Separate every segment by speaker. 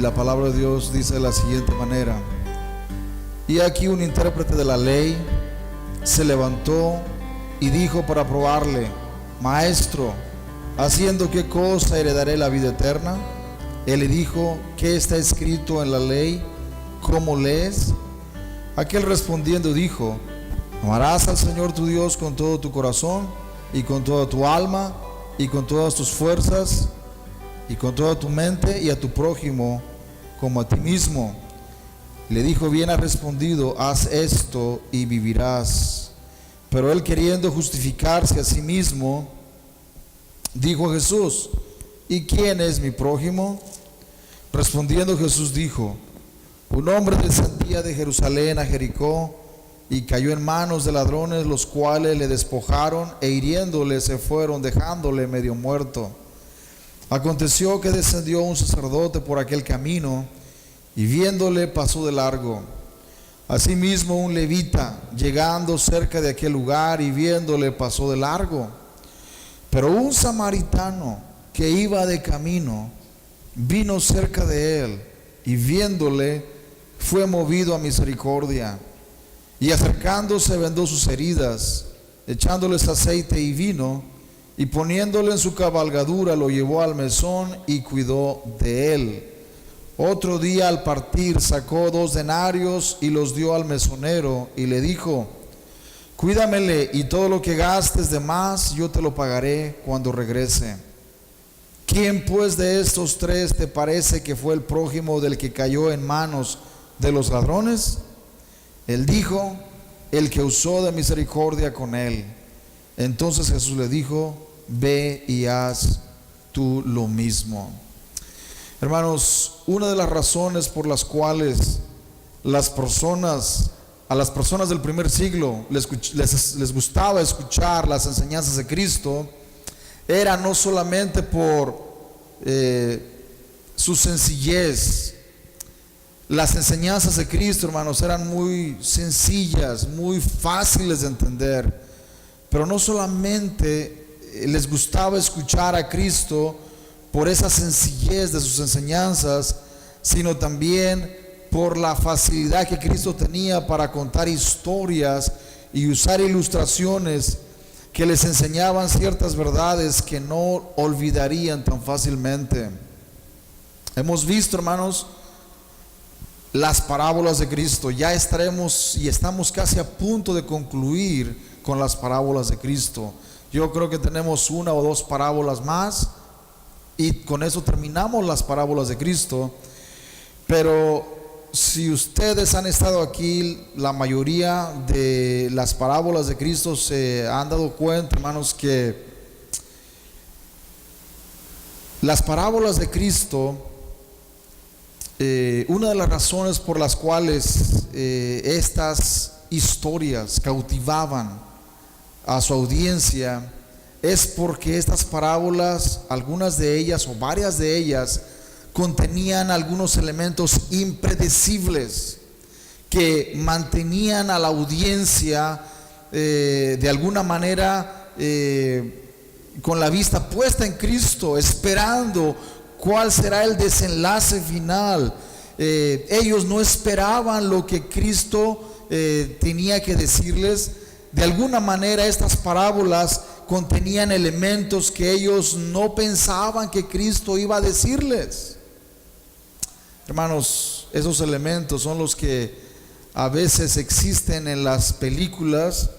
Speaker 1: la palabra de Dios dice de la siguiente manera: y aquí un intérprete de la ley se levantó y dijo para probarle: Maestro, ¿haciendo qué cosa heredaré la vida eterna? Él le dijo: ¿qué está escrito en la ley? ¿Cómo lees? Aquel respondiendo dijo: amarás al Señor tu Dios con todo tu corazón, y con toda tu alma, y con todas tus fuerzas, y con toda tu mente, y a tu prójimo como a ti mismo. Le dijo: bien has respondido, haz esto y vivirás. Pero él, queriendo justificarse a sí mismo, dijo a Jesús: ¿y quién es mi prójimo? Respondiendo Jesús dijo: un hombre descendía de Jerusalén a Jericó y cayó en manos de ladrones, los cuales le despojaron e hiriéndole se fueron, dejándole medio muerto. Aconteció que descendió un sacerdote por aquel camino y viéndole pasó de largo. Asimismo un levita, llegando cerca de aquel lugar y viéndole pasó de largo. Pero un samaritano que iba de camino vino cerca de él y viéndole fue movido a misericordia, y acercándose vendó sus heridas, echándoles aceite y vino, y poniéndole en su cabalgadura lo llevó al mesón y cuidó de él. Otro día al partir sacó 2 denarios y los dio al mesonero y le dijo: cuídamele, y todo lo que gastes de más yo te lo pagaré cuando regrese. ¿Quién pues de estos 3 te parece que fue el prójimo del que cayó en manos de los ladrones? Él dijo: el que usó de misericordia con él. Entonces Jesús le dijo: ve y haz tú lo mismo. Hermanos, una de las razones por las cuales a las personas del primer siglo les gustaba escuchar las enseñanzas de Cristo era no solamente por su sencillez. Las enseñanzas de Cristo, hermanos, eran muy sencillas, muy fáciles de entender, pero no solamente les gustaba escuchar a Cristo por esa sencillez de sus enseñanzas, sino también por la facilidad que Cristo tenía para contar historias y usar ilustraciones que les enseñaban ciertas verdades que no olvidarían tan fácilmente. Hemos visto, hermanos, las parábolas de Cristo. Ya estaremos y estamos casi a punto de concluir con las parábolas de Cristo. Yo creo que tenemos 1 o 2 parábolas más y con eso terminamos las parábolas de Cristo. Pero si ustedes han estado aquí, la mayoría de las parábolas de Cristo se han dado cuenta, hermanos, que las parábolas de Cristo, una de las razones por las cuales estas historias cautivaban a su audiencia es porque estas parábolas, algunas de ellas o varias de ellas, contenían algunos elementos impredecibles que mantenían a la audiencia de alguna manera con la vista puesta en Cristo, esperando cuál será el desenlace final. Ellos no esperaban lo que Cristo tenía que decirles. De alguna manera estas parábolas contenían elementos que ellos no pensaban que Cristo iba a decirles. Hermanos, esos elementos son los que a veces existen en las películas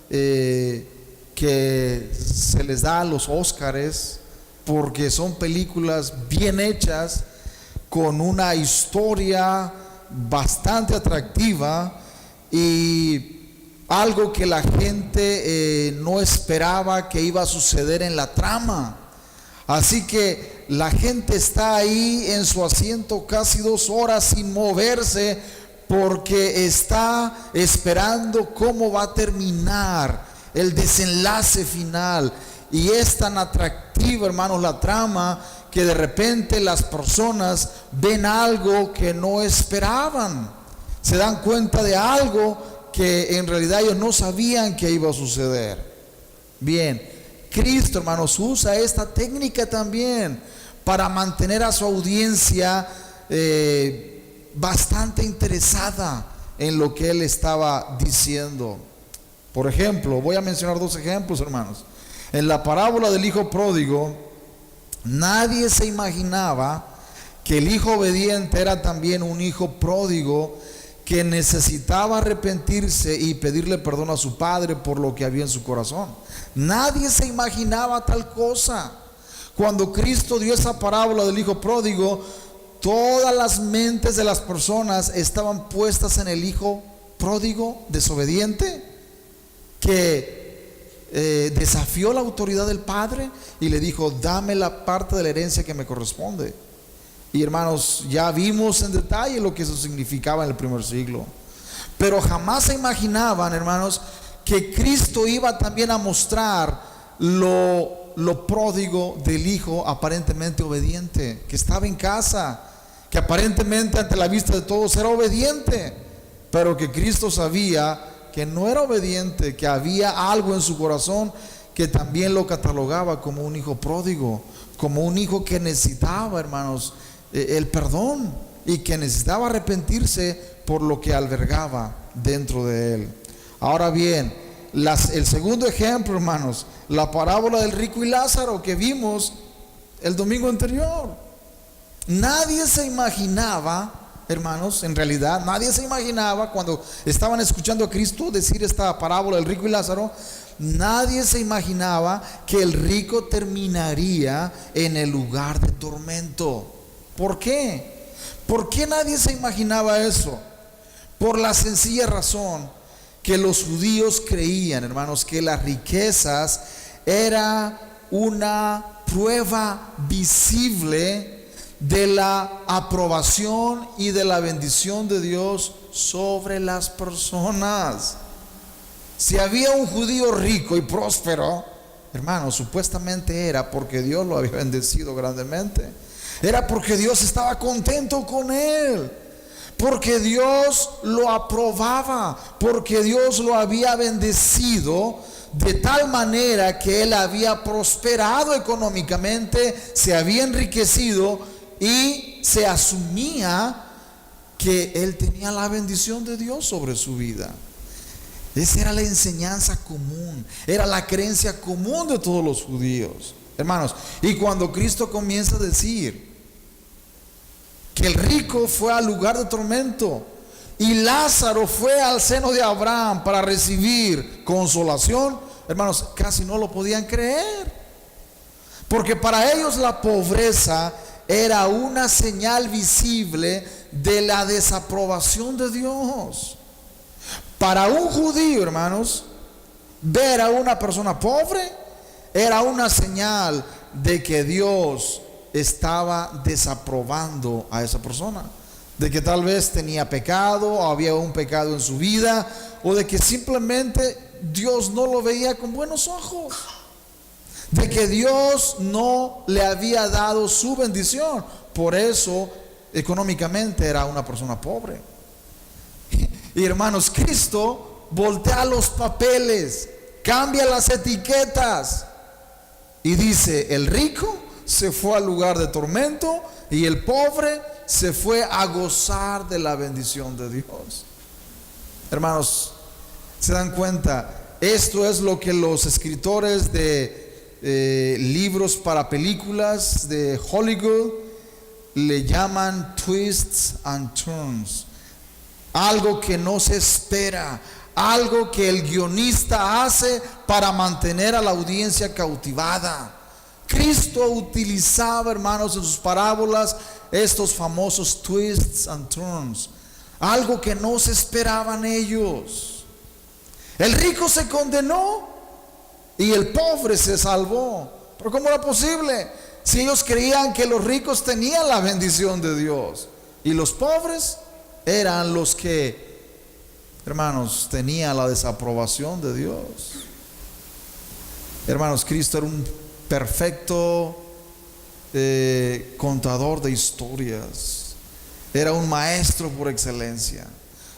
Speaker 1: que se les da a los Óscares, porque son películas bien hechas, con una historia bastante atractiva y algo que la gente no esperaba que iba a suceder en la trama. Así que la gente está ahí en su asiento casi 2 horas sin moverse, porque está esperando cómo va a terminar el desenlace final. Y es tan atractiva, hermanos, la trama, que de repente las personas ven algo que no esperaban, se dan cuenta de algo que en realidad ellos no sabían que iba a suceder. Bien, Cristo, hermanos, usa esta técnica también para mantener a su audiencia bastante interesada en lo que él estaba diciendo. Por ejemplo, voy a mencionar dos ejemplos, hermanos. En la parábola del hijo pródigo, nadie se imaginaba que el hijo obediente era también un hijo pródigo que necesitaba arrepentirse y pedirle perdón a su padre por lo que había en su corazón. Nadie se imaginaba tal cosa. Cuando Cristo dio esa parábola del hijo pródigo, todas las mentes de las personas estaban puestas en el hijo pródigo desobediente que desafió la autoridad del padre y le dijo: dame la parte de la herencia que me corresponde. Y hermanos, ya vimos en detalle lo que eso significaba en el primer siglo. Pero jamás se imaginaban, hermanos, que Cristo iba también a mostrar lo pródigo del hijo aparentemente obediente, que estaba en casa, que aparentemente ante la vista de todos era obediente, pero que Cristo sabía que no era obediente, que había algo en su corazón que también lo catalogaba como un hijo pródigo, como un hijo que necesitaba, hermanos, el perdón, y que necesitaba arrepentirse por lo que albergaba dentro de él. Ahora bien, el segundo ejemplo, hermanos, la parábola del rico y Lázaro que vimos el domingo anterior. Nadie se imaginaba, hermanos, en realidad nadie se imaginaba, cuando estaban escuchando a Cristo decir esta parábola del rico y Lázaro, nadie se imaginaba que el rico terminaría en el lugar de tormento. ¿Por qué? ¿Por qué nadie se imaginaba eso? Por la sencilla razón que los judíos creían, hermanos, que las riquezas era una prueba visible de la aprobación y de la bendición de Dios sobre las personas. Si había un judío rico y próspero, hermanos, supuestamente era porque Dios lo había bendecido grandemente. Era porque Dios estaba contento con él, porque Dios lo aprobaba, porque Dios lo había bendecido de tal manera que él había prosperado económicamente, se había enriquecido y se asumía que él tenía la bendición de Dios sobre su vida. Esa era la enseñanza común, era la creencia común de todos los judíos, hermanos. Y cuando Cristo comienza a decir que el rico fue al lugar de tormento y Lázaro fue al seno de Abraham para recibir consolación, hermanos, casi no lo podían creer, porque para ellos la pobreza era una señal visible de la desaprobación de Dios. Para un judío, hermanos, ver a una persona pobre era una señal de que Dios estaba desaprobando a esa persona, de que tal vez tenía pecado o había un pecado en su vida, o de que simplemente Dios no lo veía con buenos ojos, de que Dios no le había dado su bendición. Por eso económicamente era una persona pobre. Y hermanos, Cristo voltea los papeles, cambia las etiquetas y dice: el rico se fue al lugar de tormento y el pobre se fue a gozar de la bendición de Dios. Hermanos, ¿se dan cuenta? Esto es lo que los escritores de libros para películas de Hollywood le llaman twists and turns. Algo que no se espera, algo que el guionista hace para mantener a la audiencia cautivada. Cristo utilizaba, hermanos, en sus parábolas estos famosos twists and turns, algo que no se esperaban ellos. El rico se condenó y el pobre se salvó. Pero ¿cómo era posible? Si ellos creían que los ricos tenían la bendición de Dios y los pobres eran los que, hermanos, tenían la desaprobación de Dios. Hermanos, Cristo era un perfecto contador de historias, era un maestro por excelencia.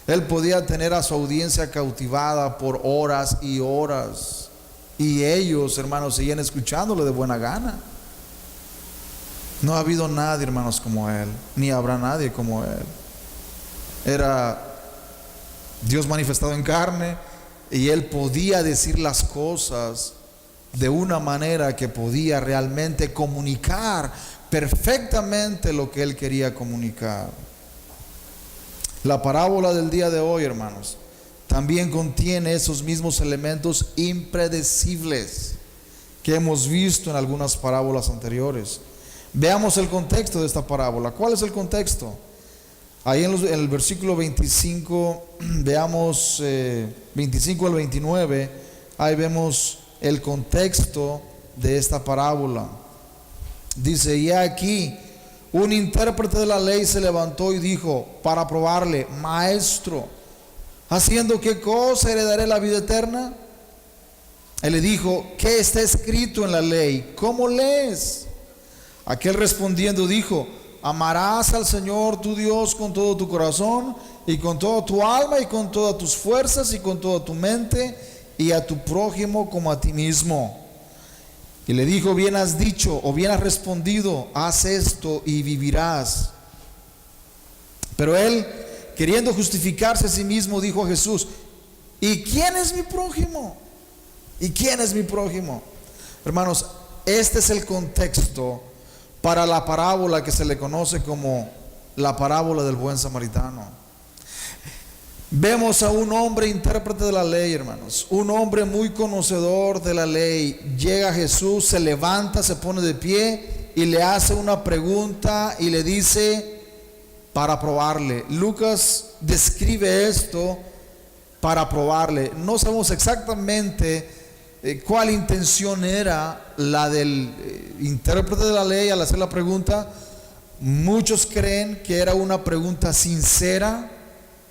Speaker 1: Él podía tener a su audiencia cautivada por horas y horas, y ellos, hermanos, seguían escuchándole de buena gana. No ha habido nadie, hermanos, como Él, ni habrá nadie como Él. Era Dios manifestado en carne, y Él podía decir las cosas de una manera que podía realmente comunicar perfectamente lo que Él quería comunicar. La parábola del día de hoy, hermanos, también contiene esos mismos elementos impredecibles que hemos visto en algunas parábolas anteriores. Veamos el contexto de esta parábola. ¿Cuál es el contexto? Ahí en el versículo 25, veamos 25 al 29, ahí vemos el contexto de esta parábola. Dice: y aquí un intérprete de la ley se levantó y dijo para probarle: Maestro, ¿haciendo qué cosa heredaré la vida eterna? Él le dijo: ¿qué está escrito en la ley? ¿Cómo lees? Aquel respondiendo dijo: amarás al Señor tu Dios con todo tu corazón y con toda tu alma y con todas tus fuerzas y con toda tu mente, y a tu prójimo como a ti mismo. Y le dijo: bien has dicho, o bien has respondido, haz esto y vivirás. Pero él, queriendo justificarse a sí mismo, dijo a Jesús: ¿y quién es mi prójimo? ¿Y quién es mi prójimo? Hermanos, este es el contexto para la parábola que se le conoce como la parábola del buen samaritano. Vemos a un hombre intérprete de la ley, hermanos, un hombre muy conocedor de la ley. Llega a Jesús, se levanta, se pone de pie y le hace una pregunta y le dice para probarle. Lucas describe esto para probarle. No sabemos exactamente cuál intención era la del intérprete de la ley al hacer la pregunta. Muchos creen que era una pregunta sincera,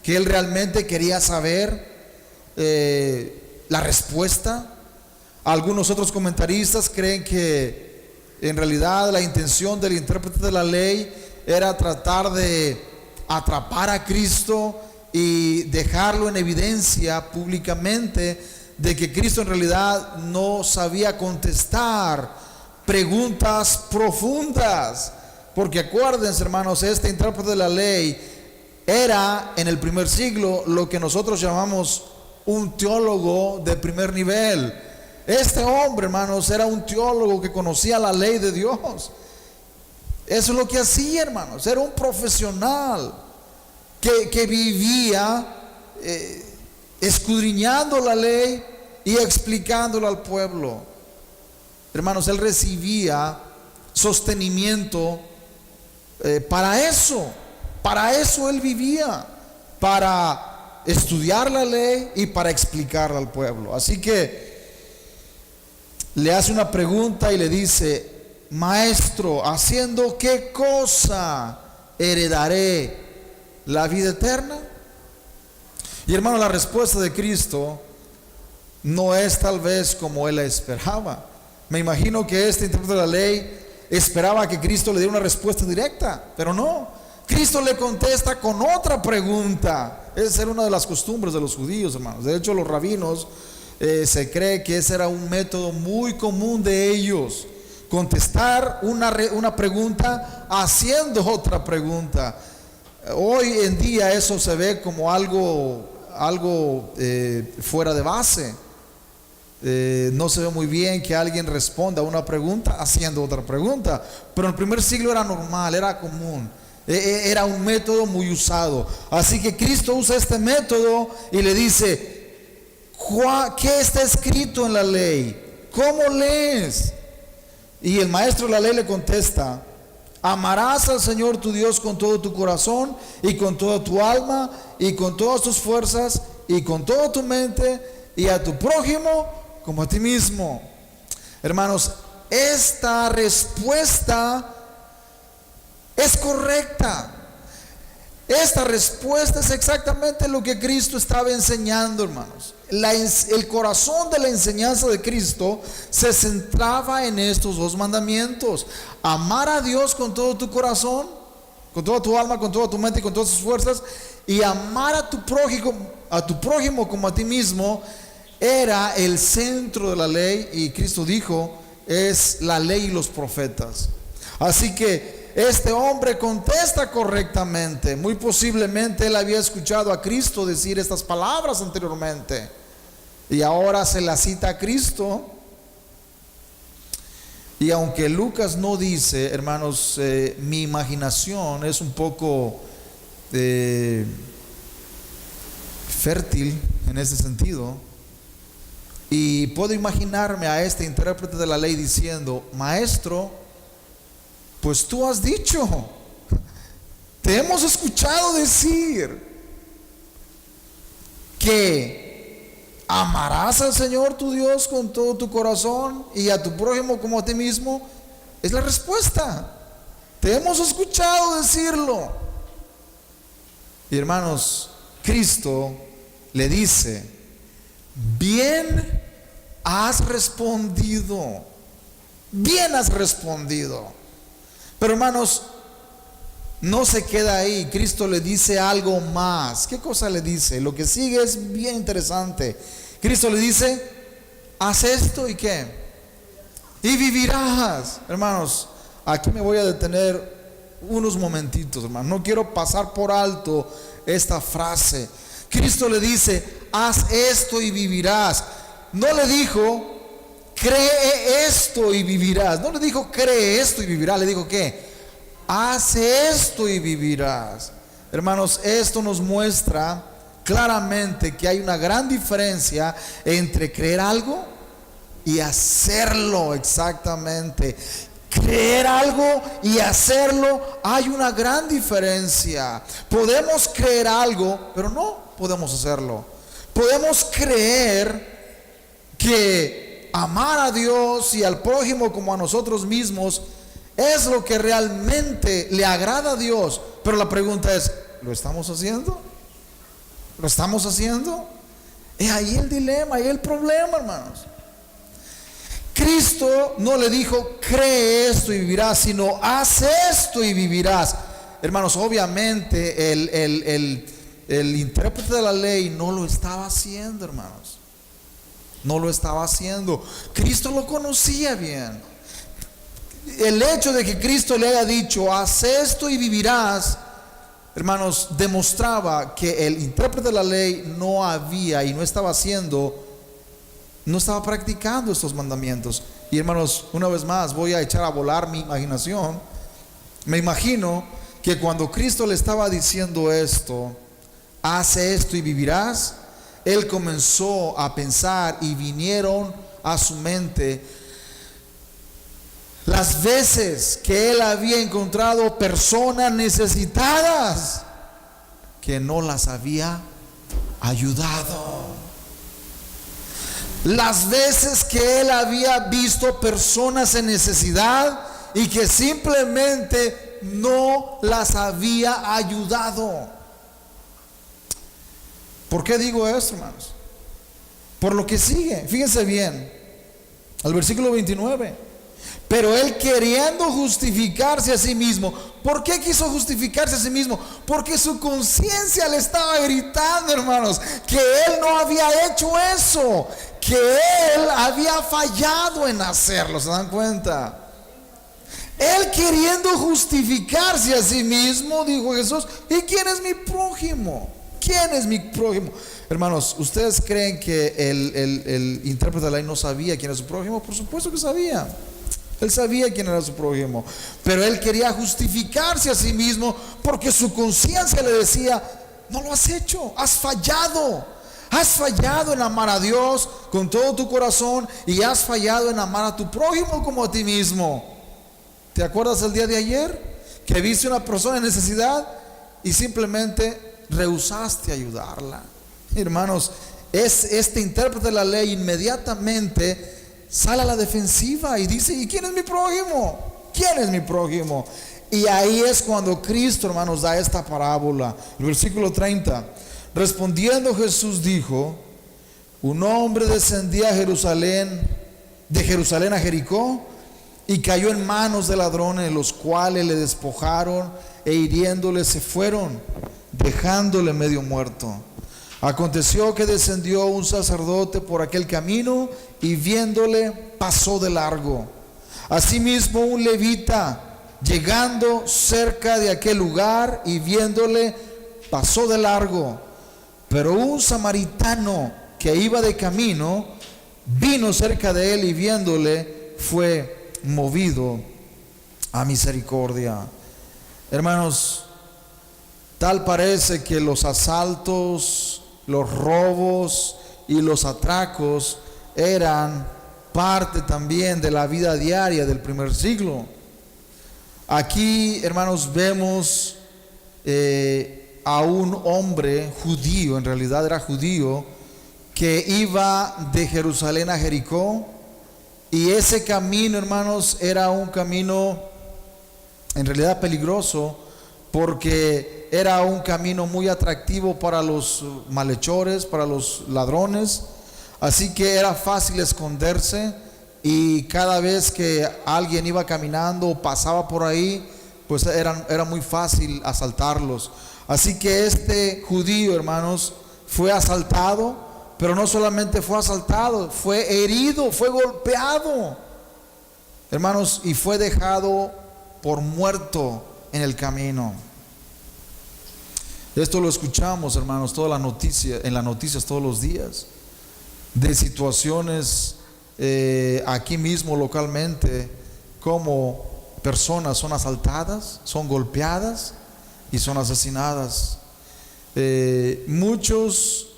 Speaker 1: que él realmente quería saber la respuesta. Algunos otros comentaristas creen que en realidad la intención del intérprete de la ley era tratar de atrapar a Cristo y dejarlo en evidencia públicamente de que Cristo en realidad no sabía contestar preguntas profundas. Porque acuérdense, hermanos, este intérprete de la ley era en el primer siglo lo que nosotros llamamos un teólogo de primer nivel. Este hombre, hermanos, era un teólogo que conocía la ley de Dios. Eso es lo que hacía, hermanos. Era un profesional que vivía escudriñando la ley y explicándola al pueblo. Hermanos, él recibía sostenimiento para eso él vivía, para estudiar la ley y para explicarla al pueblo. Así que le hace una pregunta y le dice: Maestro, ¿haciendo qué cosa heredaré la vida eterna? Y hermano, la respuesta de Cristo no es tal vez como él la esperaba. Me imagino que este intérprete de la ley esperaba que Cristo le diera una respuesta directa, pero no. Cristo le contesta con otra pregunta. Esa era una de las costumbres de los judíos, hermanos. De hecho, los rabinos se cree que ese era un método muy común de ellos: contestar una pregunta haciendo otra pregunta. Hoy en día eso se ve como algo fuera de base. No se ve muy bien que alguien responda a una pregunta haciendo otra pregunta, pero en el primer siglo era normal, era común, era un método muy usado. Así que Cristo usa este método y le dice: ¿qué está escrito en la ley? ¿Cómo lees? Y el maestro de la ley le contesta: amarás al Señor tu Dios con todo tu corazón y con toda tu alma y con todas tus fuerzas y con toda tu mente, y a tu prójimo como a ti mismo. Hermanos, esta respuesta es correcta. Esta respuesta es exactamente lo que Cristo estaba enseñando, hermanos. El corazón de la enseñanza de Cristo se centraba en estos dos mandamientos: amar a Dios con todo tu corazón, con toda tu alma, con toda tu mente y con todas tus fuerzas, y amar a tu prójimo como a ti mismo. Era el centro de la ley, y Cristo dijo: es la ley y los profetas. Así que este hombre contesta correctamente. Muy posiblemente él había escuchado a Cristo decir estas palabras anteriormente, y ahora se la cita a Cristo. Y aunque Lucas no dice, hermanos, mi imaginación es un poco fértil en ese sentido, y puedo imaginarme a este intérprete de la ley diciendo: maestro, pues tú has dicho, te hemos escuchado decir que amarás al Señor tu Dios con todo tu corazón y a tu prójimo como a ti mismo. Es la respuesta. Te hemos escuchado decirlo. Y hermanos, Cristo le dice: bien has respondido. Bien has respondido. Pero hermanos, no se queda ahí. Cristo le dice algo más. ¿Qué cosa le dice? Lo que sigue es bien interesante. Cristo le dice: haz esto y ¿qué? Y vivirás. Hermanos, aquí me voy a detener unos momentitos, hermanos. No quiero pasar por alto esta frase. Cristo le dice: haz esto y vivirás. No le dijo: cree esto y vivirás. No le dijo: cree esto y vivirás. Le dijo: ¿qué? Haz esto y vivirás. Hermanos, esto nos muestra claramente que hay una gran diferencia entre creer algo y hacerlo. Exactamente. Creer algo y hacerlo, hay una gran diferencia. Podemos creer algo, pero no podemos hacerlo. Podemos creer que amar a Dios y al prójimo como a nosotros mismos es lo que realmente le agrada a Dios, pero la pregunta es: ¿lo estamos haciendo? ¿Lo estamos haciendo? Es ahí el dilema, ahí el problema, hermanos. Cristo no le dijo: cree esto y vivirás, sino haz esto y vivirás. Hermanos, obviamente el intérprete de la ley no lo estaba haciendo, hermanos. No lo estaba haciendo. Cristo lo conocía bien. El hecho de que Cristo le haya dicho: haz esto y vivirás, hermanos, demostraba que el intérprete de la ley no había y no estaba haciendo, no estaba practicando estos mandamientos. Y hermanos, una vez más voy a echar a volar mi imaginación. Me imagino que cuando Cristo le estaba diciendo esto: haz esto y vivirás, él comenzó a pensar y vinieron a su mente las veces que él había encontrado personas necesitadas que no las había ayudado. Las veces que él había visto personas en necesidad y que simplemente no las había ayudado. ¿Por qué digo esto, hermanos? Por lo que sigue. Fíjense bien, al versículo 29. Pero él, queriendo justificarse a sí mismo. ¿Por qué quiso justificarse a sí mismo? Porque su conciencia le estaba gritando, hermanos, que él no había hecho eso, que él había fallado en hacerlo. ¿Se dan cuenta? Él, queriendo justificarse a sí mismo, dijo Jesús: ¿y quién es mi prójimo? ¿Quién es mi prójimo? Hermanos, ¿ustedes creen que el intérprete de la ley no sabía quién era su prójimo? Por supuesto que sabía. Él sabía quién era su prójimo, pero él quería justificarse a sí mismo porque su conciencia le decía: no lo has hecho, has fallado en amar a Dios con todo tu corazón y has fallado en amar a tu prójimo como a ti mismo. ¿Te acuerdas el día de ayer que viste una persona en necesidad y simplemente rehusaste ayudarla? Hermanos, este intérprete de la ley inmediatamente sale a la defensiva y dice: ¿y quién es mi prójimo? ¿Quién es mi prójimo? Y ahí es cuando Cristo, hermanos, da esta parábola. El versículo 30. Respondiendo Jesús dijo: un hombre descendía de Jerusalén a Jericó, y cayó en manos de ladrones, los cuales le despojaron e hiriéndole se fueron, dejándole medio muerto. Aconteció que descendió un sacerdote por aquel camino y viéndole pasó de largo. Asimismo un levita llegando cerca de aquel lugar y viéndole, pasó de largo. Pero un samaritano que iba de camino vino cerca de él y viéndole fue movido a misericordia. Hermanos, tal parece que los asaltos, los robos y los atracos eran parte también de la vida diaria del primer siglo. Aquí, hermanos, vemos a un hombre judío, en realidad era judío, que iba de Jerusalén a Jericó, y ese camino, hermanos, era un camino en realidad peligroso, porque era un camino muy atractivo para los malhechores, para los ladrones, así que era fácil esconderse, y cada vez que alguien iba caminando o pasaba por ahí, pues era muy fácil asaltarlos. Así que este judío, hermanos, fue asaltado, pero no solamente fue asaltado, fue herido, fue golpeado, hermanos, y fue dejado por muerto en el camino. Esto lo escuchamos, hermanos, en las noticias todos los días, de situaciones aquí mismo localmente, como personas son asaltadas, son golpeadas y son asesinadas. Muchos,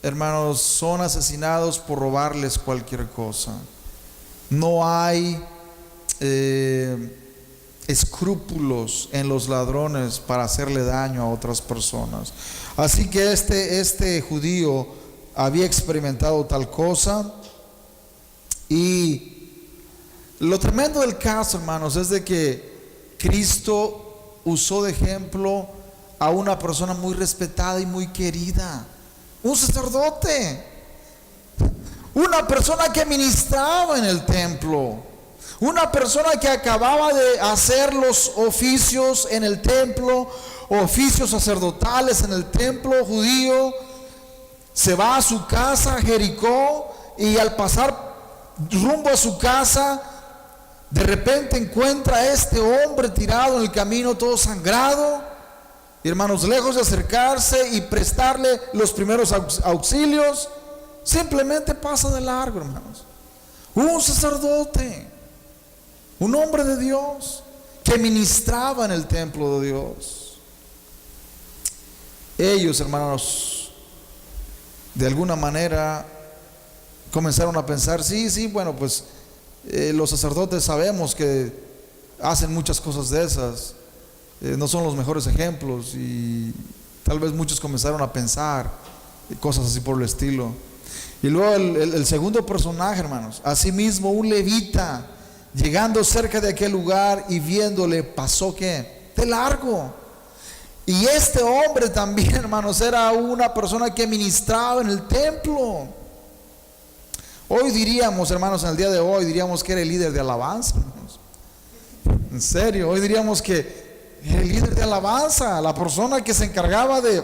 Speaker 1: hermanos, son asesinados por robarles cualquier cosa. No hay escrúpulos en los ladrones para hacerle daño a otras personas. Así que este judío había experimentado tal cosa. Y lo tremendo del caso, hermanos, es de que Cristo usó de ejemplo a una persona muy respetada y muy querida, un sacerdote, una persona que ministraba en el templo, una persona que acababa de hacer los oficios en el templo, oficios sacerdotales en el templo judío. Se va a su casa, Jericó, y al pasar rumbo a su casa, de repente encuentra a este hombre tirado en el camino, todo sangrado. Y, hermanos, lejos de acercarse y prestarle los primeros auxilios, simplemente pasa de largo, hermanos. Un sacerdote, un hombre de Dios que ministraba en el templo de Dios. Ellos, hermanos, de alguna manera comenzaron a pensar, sí, bueno, pues los sacerdotes sabemos que hacen muchas cosas de esas, no son los mejores ejemplos, y tal vez muchos comenzaron a pensar cosas así por el estilo. Y luego el segundo personaje, hermanos, asimismo un levita, llegando cerca de aquel lugar y viéndole, pasó ¿qué? De largo. Y este hombre también, hermanos, era una persona que ministraba en el templo. Hoy diríamos, hermanos, en el día de hoy diríamos que era el líder de alabanza, hermanos. En serio, hoy diríamos que era el líder de alabanza, la persona que se encargaba de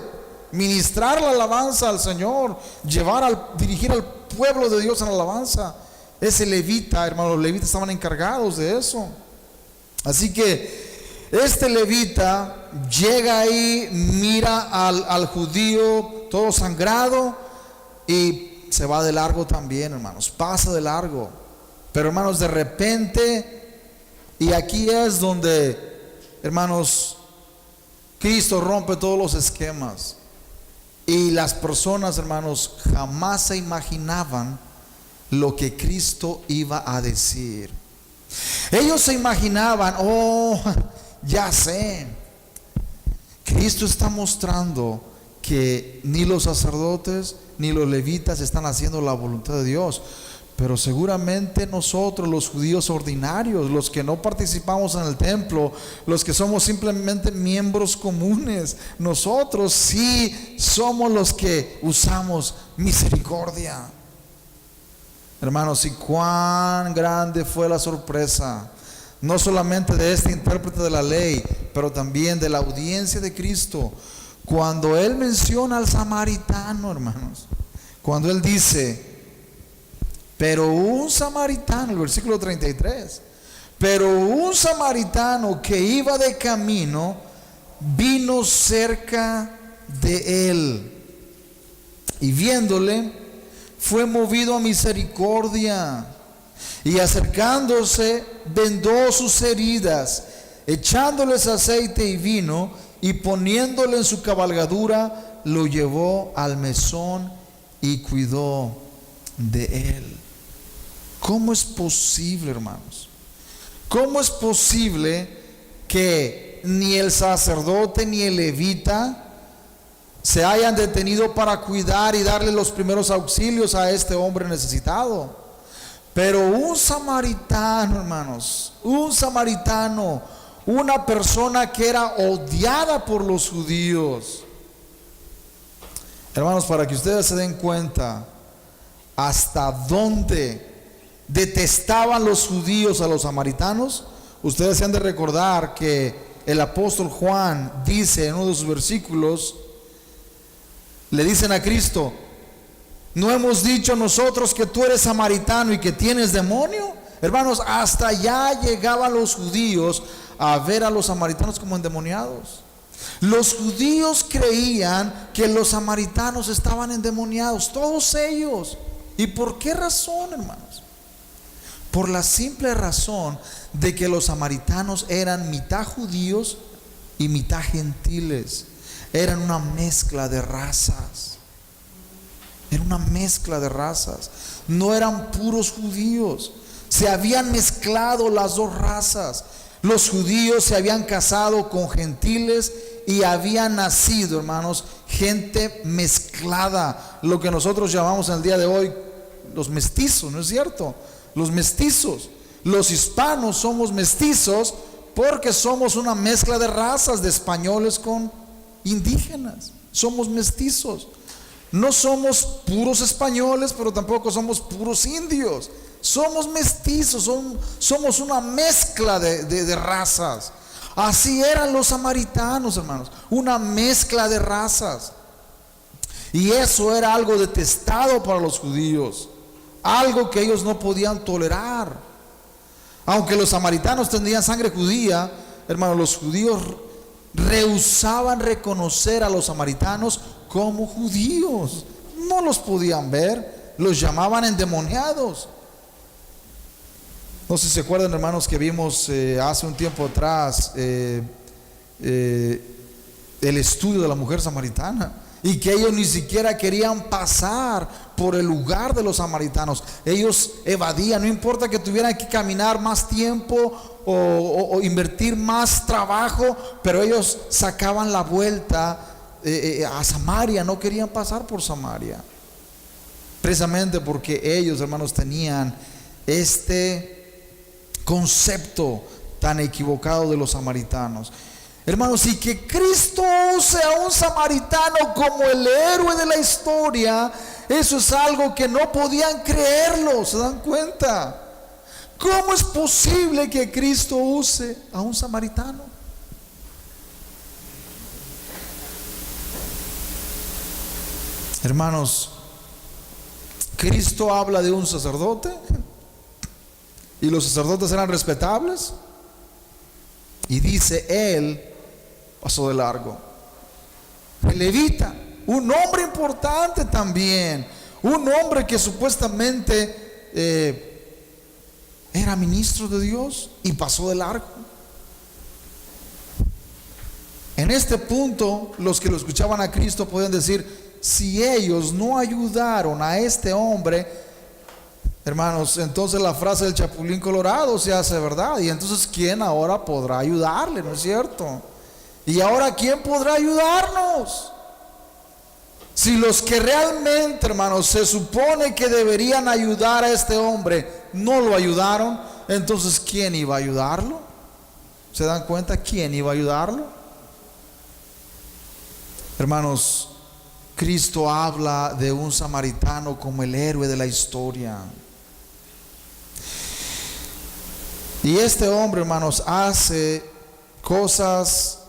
Speaker 1: ministrar la alabanza al Señor, dirigir al pueblo de Dios en alabanza. Ese levita, hermanos, los levitas estaban encargados de eso. Así que este levita llega ahí, mira al judío todo sangrado y se va de largo también, hermanos, pasa de largo. Pero, hermanos, de repente, y aquí es donde, hermanos, Cristo rompe todos los esquemas. Y las personas, hermanos, jamás se imaginaban lo que Cristo iba a decir. Ellos se imaginaban, ya sé, Cristo está mostrando que ni los sacerdotes ni los levitas están haciendo la voluntad de Dios, pero seguramente nosotros, los judíos ordinarios, los que no participamos en el templo, los que somos simplemente miembros comunes, nosotros sí somos los que usamos misericordia. Hermanos, y cuán grande fue la sorpresa, no solamente de este intérprete de la ley, pero también de la audiencia de Cristo, cuando Él menciona al samaritano, hermanos. Cuando Él dice, pero un samaritano, el versículo 33, Pero un samaritano que iba de camino vino cerca de él, y viéndole fue movido a misericordia, y acercándose vendó sus heridas, echándoles aceite y vino, y poniéndole en su cabalgadura, lo llevó al mesón y cuidó de él. ¿Cómo es posible, hermanos? ¿Cómo es posible que ni el sacerdote ni el levita se hayan detenido para cuidar y darle los primeros auxilios a este hombre necesitado? Pero un samaritano, hermanos, un samaritano, una persona que era odiada por los judíos. Hermanos, para que ustedes se den cuenta hasta dónde detestaban los judíos a los samaritanos, ustedes se han de recordar que el apóstol Juan dice en uno de sus versículos, le dicen a Cristo: ¿no hemos dicho nosotros que tú eres samaritano y que tienes demonio? Hermanos, hasta allá llegaban los judíos a ver a los samaritanos como endemoniados. Los judíos creían que los samaritanos estaban endemoniados, todos ellos. ¿Y por qué razón, hermanos? Por la simple razón de que los samaritanos eran mitad judíos y mitad gentiles. Eran una mezcla de razas. Era una mezcla de razas. No eran puros judíos. Se habían mezclado las dos razas. Los judíos se habían casado con gentiles y habían nacido, hermanos, gente mezclada. Lo que nosotros llamamos en el día de hoy los mestizos, ¿no es cierto? Los mestizos. Los hispanos somos mestizos porque somos una mezcla de razas, de españoles con indígenas. Somos mestizos. No somos puros españoles, pero tampoco somos puros indios. Somos mestizos, somos una mezcla de razas. Así eran los samaritanos, hermanos, una mezcla de razas. Y eso era algo detestado para los judíos, algo que ellos no podían tolerar. Aunque los samaritanos tenían sangre judía, hermanos, los judíos rehusaban reconocer a los samaritanos como judíos. No los podían ver, los llamaban endemoniados. No sé si se acuerdan, hermanos, que vimos hace un tiempo atrás el estudio de la mujer samaritana, y que ellos ni siquiera querían pasar por el lugar de los samaritanos. Ellos evadían, no importa que tuvieran que caminar más tiempo o invertir más trabajo, pero ellos sacaban la vuelta a Samaria, no querían pasar por Samaria, precisamente porque ellos, hermanos, tenían este concepto tan equivocado de los samaritanos. Hermanos, y que Cristo use a un samaritano como el héroe de la historia, eso es algo que no podían creerlo. ¿Se dan cuenta? ¿Cómo es posible que Cristo use a un samaritano? Hermanos, Cristo habla de un sacerdote, y los sacerdotes eran respetables, y dice: él pasó de largo. El levita, un hombre importante también, un hombre que supuestamente era ministro de Dios, y pasó de largo. En este punto, los que lo escuchaban a Cristo podían decir: si ellos no ayudaron a este hombre, hermanos, entonces la frase del Chapulín Colorado se hace verdad. Y entonces, ¿quién ahora podrá ayudarle? ¿No es cierto? Y ahora, ¿quién podrá ayudarnos? Si los que realmente, hermanos, se supone que deberían ayudar a este hombre no lo ayudaron, entonces ¿quién iba a ayudarlo? ¿Se dan cuenta quién iba a ayudarlo? Hermanos, Cristo habla de un samaritano como el héroe de la historia. Y este hombre, hermanos, hace cosas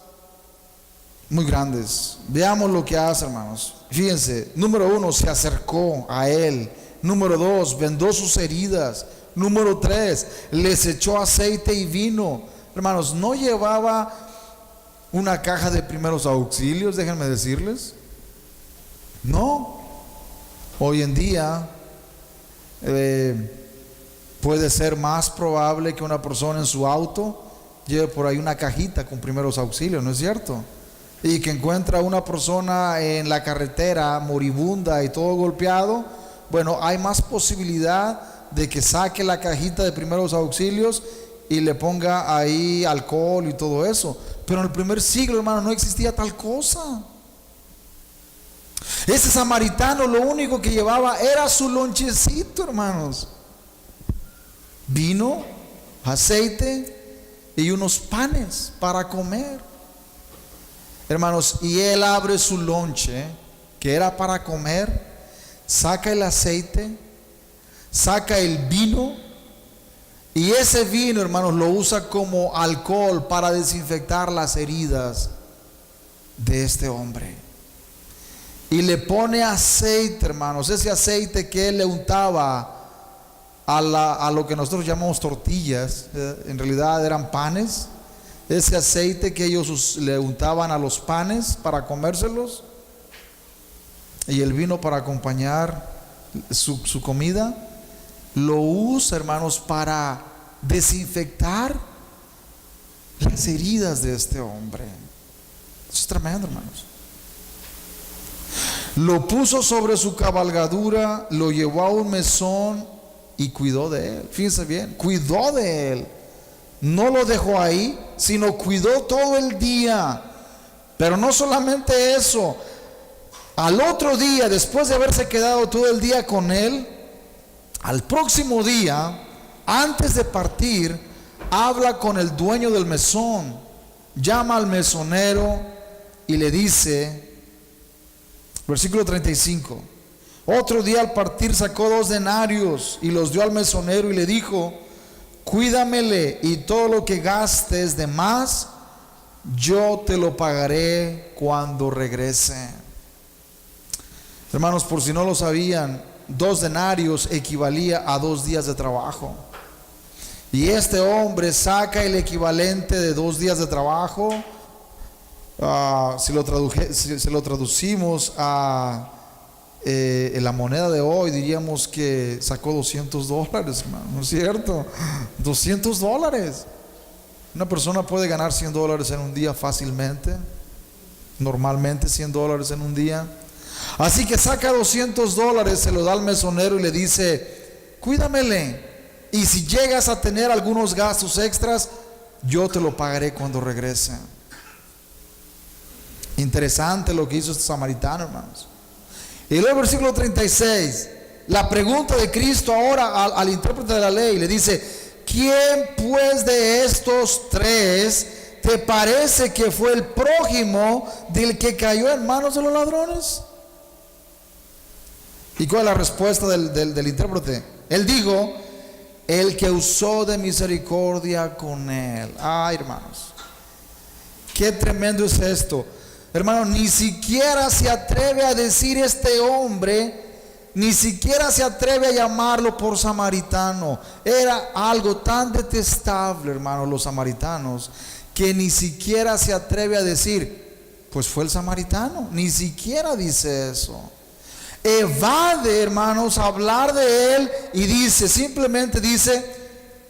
Speaker 1: muy grandes. Veamos lo que hace, hermanos. Fíjense, número 1, se acercó a él. Número 2, vendó sus heridas. Número 3, les echó aceite y vino. Hermanos, no llevaba una caja de primeros auxilios, déjenme decirles. No. Hoy en día puede ser más probable que una persona en su auto lleve por ahí una cajita con primeros auxilios, ¿no es cierto? Y que encuentra a una persona en la carretera moribunda y todo golpeado. Bueno, hay más posibilidad de que saque la cajita de primeros auxilios y le ponga ahí alcohol y todo eso. Pero en el primer siglo, hermano, no existía tal cosa. Ese samaritano lo único que llevaba era su lonchecito, hermanos. Vino, aceite y unos panes para comer. Hermanos, y él abre su lonche, que era para comer, saca el aceite, saca el vino, y ese vino, hermanos, lo usa como alcohol para desinfectar las heridas de este hombre. Y le pone aceite, hermanos, ese aceite que él le untaba a lo que nosotros llamamos tortillas, en realidad eran panes. Ese aceite que ellos le untaban a los panes para comérselos, y el vino para acompañar su comida, lo usa, hermanos, para desinfectar las heridas de este hombre. Eso es tremendo, hermanos. Lo puso sobre su cabalgadura, lo llevó a un mesón y cuidó de él. Fíjense bien, cuidó de él. No lo dejó ahí, sino cuidó todo el día. Pero no solamente eso, al otro día, después de haberse quedado todo el día con él, al próximo día, antes de partir, habla con el dueño del mesón, llama al mesonero y le dice, versículo 35, otro día al partir sacó 2 denarios y los dio al mesonero y le dijo, cuídamele, y todo lo que gastes de más, yo te lo pagaré cuando regrese. Hermanos, por si no lo sabían, 2 denarios equivalía a 2 días de trabajo. Y este hombre saca el equivalente de 2 días de trabajo. Si lo traducimos a en la moneda de hoy, diríamos que sacó $200, hermano, ¿no es cierto? $200. Una persona puede ganar $100 en un día fácilmente, normalmente $100 en un día. Así que saca $200, se lo da al mesonero y le dice, cuídamele, y si llegas a tener algunos gastos extras, yo te lo pagaré cuando regrese. Interesante lo que hizo este samaritano, hermanos. Y luego el versículo 36, la pregunta de Cristo ahora al intérprete de la ley, le dice, ¿quién pues de estos 3 te parece que fue el prójimo del que cayó en manos de los ladrones? ¿Y cuál es la respuesta del intérprete? Él dijo, el que usó de misericordia con él. Ay, hermanos, qué tremendo es esto. Hermano, ni siquiera se atreve a decir este hombre, ni siquiera se atreve a llamarlo por samaritano. Era algo tan detestable, hermano, los samaritanos, que ni siquiera se atreve a decir, pues fue el samaritano. Ni siquiera dice eso. Evade, hermanos, hablar de él y dice, simplemente dice,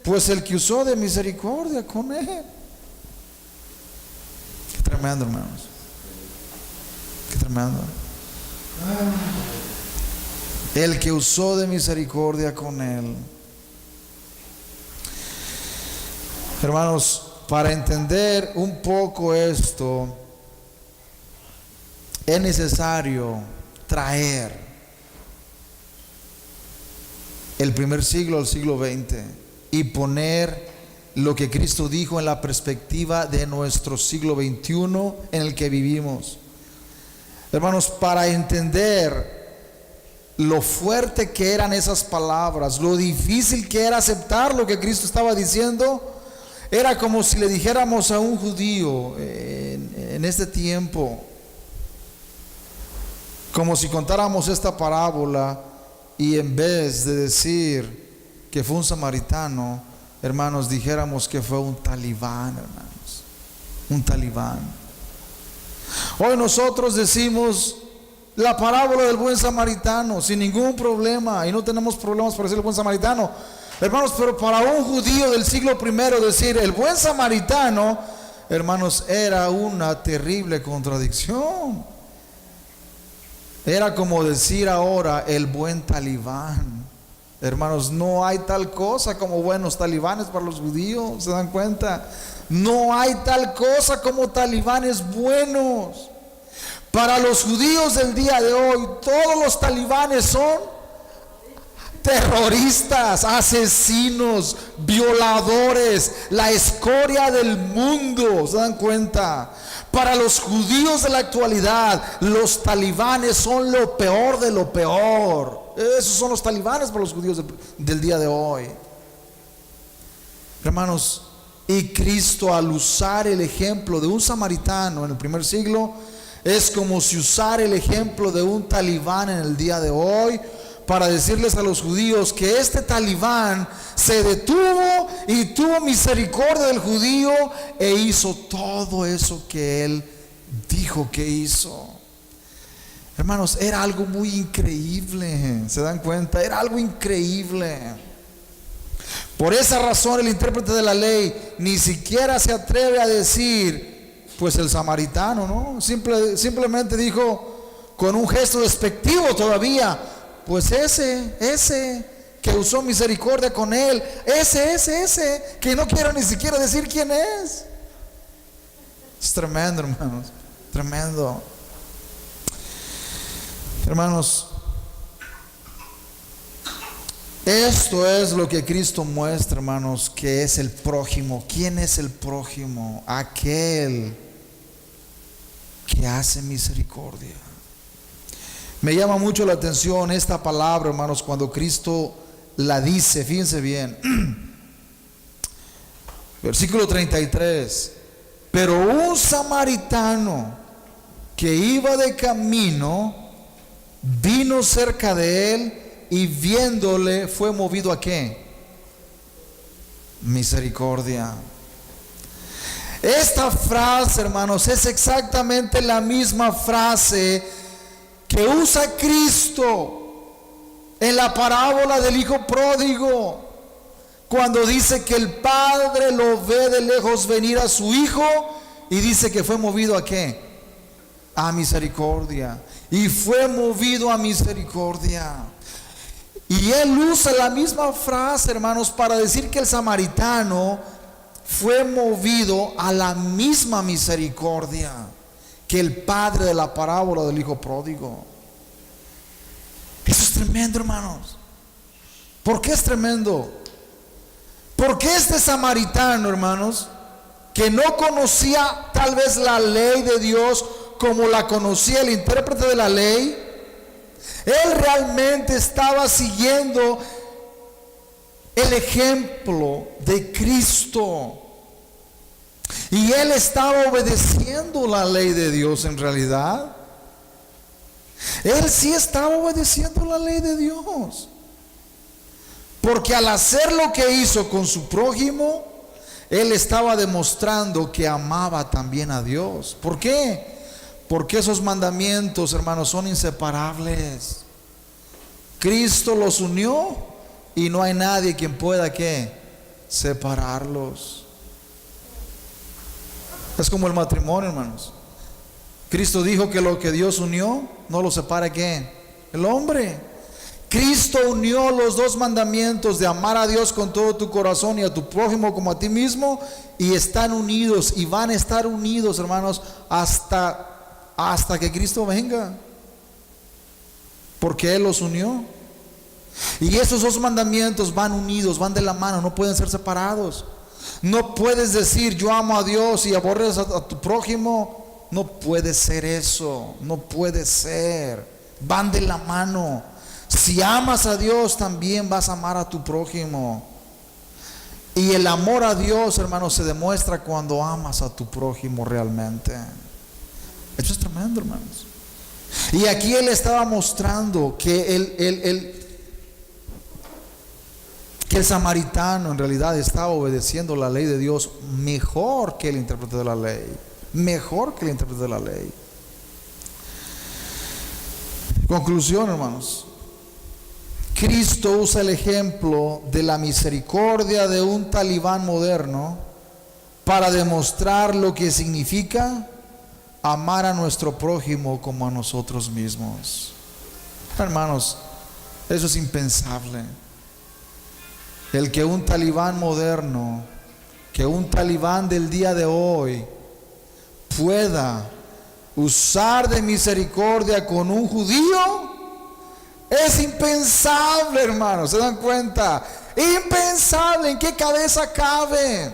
Speaker 1: pues el que usó de misericordia con él. Qué tremendo, hermanos. Qué tremendo. El que usó de misericordia con él. Hermanos, para entender un poco esto, es necesario traer el primer siglo al siglo XX y poner lo que Cristo dijo en la perspectiva de nuestro siglo XXI en el que vivimos. Hermanos, para entender lo fuerte que eran esas palabras, lo difícil que era aceptar lo que Cristo estaba diciendo, era como si le dijéramos a un judío en este tiempo, como si contáramos esta parábola y en vez de decir, que fue un samaritano, hermanos, dijéramos que fue un talibán, hermanos. Un talibán. Hoy nosotros decimos la parábola del buen samaritano sin ningún problema, y no tenemos problemas para decir el buen samaritano, hermanos, pero para un judío del siglo I decir el buen samaritano, hermanos, era una terrible contradicción. Era como decir ahora el buen talibán. Hermanos, no hay tal cosa como buenos talibanes para los judíos, ¿se dan cuenta? No hay tal cosa como talibanes buenos. Para los judíos del día de hoy, todos los talibanes son terroristas, asesinos, violadores, la escoria del mundo, ¿se dan cuenta? Para los judíos de la actualidad, los talibanes son lo peor de lo peor. Esos son los talibanes para los judíos del día de hoy. Hermanos, y Cristo, al usar el ejemplo de un samaritano en el primer siglo, es como si usara el ejemplo de un talibán en el día de hoy para decirles a los judíos que este talibán se detuvo y tuvo misericordia del judío e hizo todo eso que él dijo que hizo. Hermanos, era algo muy increíble, ¿se dan cuenta? Era algo increíble. Por esa razón el intérprete de la ley ni siquiera se atreve a decir pues el samaritano, ¿no? Simplemente dijo con un gesto despectivo todavía, pues ese que usó misericordia con él, ese que no quiero ni siquiera decir quién es. Es tremendo, hermanos, tremendo. Hermanos, esto es lo que Cristo muestra, hermanos, que es el prójimo. ¿Quién es el prójimo? Aquel que hace misericordia. Me llama mucho la atención esta palabra, hermanos, cuando Cristo la dice. Fíjense bien. Versículo 33. Pero un samaritano que iba de camino vino cerca de él y viéndole fue movido ¿a qué? Misericordia. Esta frase, hermanos, es exactamente la misma frase que usa Cristo en la parábola del hijo pródigo, cuando dice que el padre lo ve de lejos venir a su hijo y dice que fue movido ¿a qué? A misericordia. Y fue movido a misericordia. Y él usa la misma frase, hermanos, para decir que el samaritano fue movido a la misma misericordia que el padre de la parábola del hijo pródigo. Eso es tremendo, hermanos. ¿Por qué es tremendo? Porque este samaritano, hermanos, que no conocía tal vez la ley de Dios como la conocía el intérprete de la ley, él realmente estaba siguiendo el ejemplo de Cristo. Y él estaba obedeciendo la ley de Dios en realidad. Él sí estaba obedeciendo la ley de Dios. Porque al hacer lo que hizo con su prójimo, él estaba demostrando que amaba también a Dios. ¿Por qué? Porque esos mandamientos, hermanos, son inseparables. Cristo los unió y no hay nadie quien pueda ¿qué? Separarlos. Es como el matrimonio, hermanos. Cristo dijo que lo que Dios unió no lo separa ¿qué? El hombre. Cristo unió los dos mandamientos de amar a Dios con todo tu corazón y a tu prójimo como a ti mismo, y están unidos y van a estar unidos, hermanos, hasta que Cristo venga, porque Él los unió. Y esos dos mandamientos van unidos, van de la mano, no pueden ser separados. No puedes decir yo amo a Dios y aborreces a tu prójimo. No puede ser eso, no puede ser. Van de la mano. Si amas a Dios, también vas a amar a tu prójimo. Y el amor a Dios, hermanos, se demuestra cuando amas a tu prójimo realmente. Eso es tremendo, hermanos. Y aquí él estaba mostrando que que el samaritano en realidad estaba obedeciendo la ley de Dios mejor que el intérprete de la ley. Mejor que el intérprete de la ley. Conclusión, hermanos. Cristo usa el ejemplo de la misericordia de un talibán moderno para demostrar lo que significa amar a nuestro prójimo como a nosotros mismos. Hermanos, eso es impensable. El que un talibán moderno, que un talibán del día de hoy pueda usar de misericordia con un judío, es impensable, hermanos. ¿Se dan cuenta? Impensable. ¿En qué cabeza cabe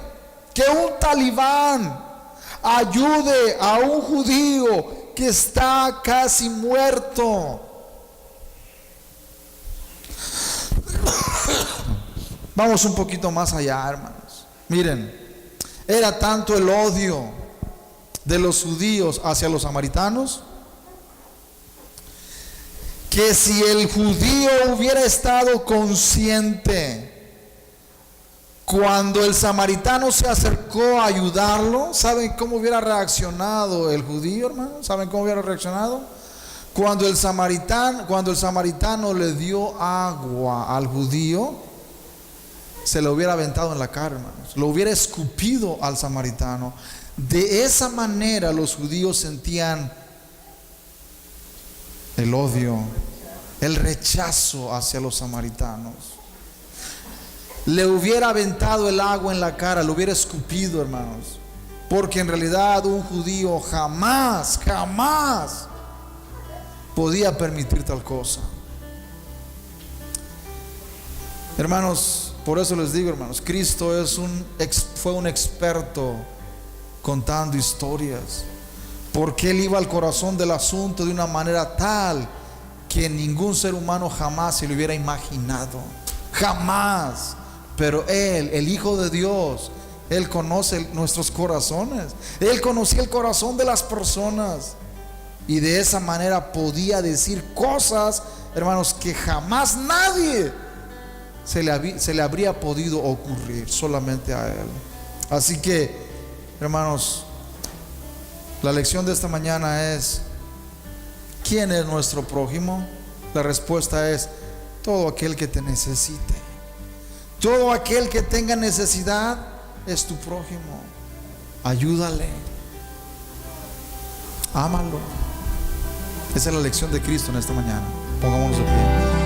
Speaker 1: que un talibán ayude a un judío que está casi muerto? Vamos un poquito más allá, hermanos. Miren, era tanto el odio de los judíos hacia los samaritanos, que si el judío hubiera estado consciente cuando el samaritano se acercó a ayudarlo, ¿saben cómo hubiera reaccionado el judío, hermano? ¿Saben cómo hubiera reaccionado? Cuando el samaritano le dio agua al judío, se lo hubiera aventado en la cara, hermanos. Lo hubiera escupido al samaritano. De esa manera los judíos sentían el odio, el rechazo hacia los samaritanos. Le hubiera aventado el agua en la cara, lo hubiera escupido, hermanos. Porque en realidad un judío jamás podía permitir tal cosa. Hermanos, por eso les digo, hermanos, Cristo fue un experto contando historias, porque Él iba al corazón del asunto de una manera tal que ningún ser humano jamás se lo hubiera imaginado. Jamás. Pero Él, el Hijo de Dios, Él conoce nuestros corazones. Él conocía el corazón de las personas, y de esa manera podía decir cosas, hermanos, que jamás nadie se le habría podido ocurrir, solamente a Él. Así que, hermanos, la lección de esta mañana es: ¿quién es nuestro prójimo? La respuesta es: todo aquel que te necesite. Todo aquel que tenga necesidad es tu prójimo. Ayúdale, ámalo. Esa es la lección de Cristo en esta mañana. Pongámonos de pie.